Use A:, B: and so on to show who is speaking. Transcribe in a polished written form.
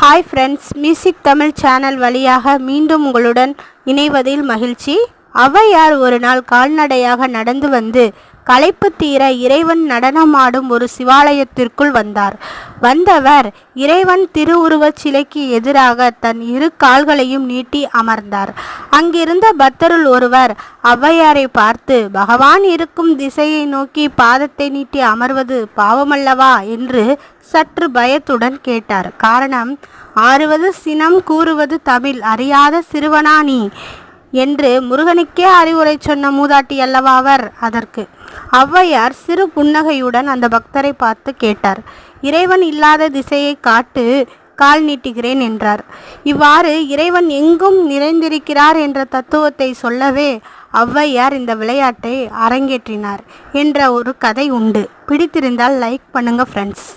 A: Hi friends, music Tamil channel வழியாக மீண்டும் உங்களுடன் இணைவதில் மகிழ்ச்சி. ஔவையார் ஒரு நாள் கால்நடையாக நடந்து வந்து களைப்பு தீர இறைவன் நடனமாடும் ஒரு சிவாலயத்திற்குள் வந்தார். வந்தவர் இறைவன் திருவுருவச் சிலைக்கு எதிராக தன் இரு கால்களையும் நீட்டி அமர்ந்தார். அங்கிருந்த பக்தருள் ஒருவர் ஔவையாரை பார்த்து, பகவான் இருக்கும் திசையை நோக்கி பாதத்தை நீட்டி அமர்வது பாவமல்லவா என்று சற்று பயத்துடன் கேட்டார். காரணம், ஆறுவது சினம், கூறுவது தமிழ் அறியாத சிறுவனா நீ என்று முருகனுக்கே அறிவுரை சொன்ன மூதாட்டி அல்லவா அவர். அதற்கு ஔவையார் சிறு புன்னகையுடன் அந்த பக்தரை பார்த்து கேட்டார், இறைவன் இல்லாத திசையை காட்டு, கால் நீட்டுகிறேன் என்றார். இவ்வாறு இறைவன் எங்கும் நிறைந்திருக்கிறார் என்ற தத்துவத்தை சொல்லவே ஔவையார் இந்த விளையாட்டை அரங்கேற்றினார் என்ற ஒரு கதை உண்டு. பிடித்திருந்தால் லைக் பண்ணுங்க ஃப்ரெண்ட்ஸ்.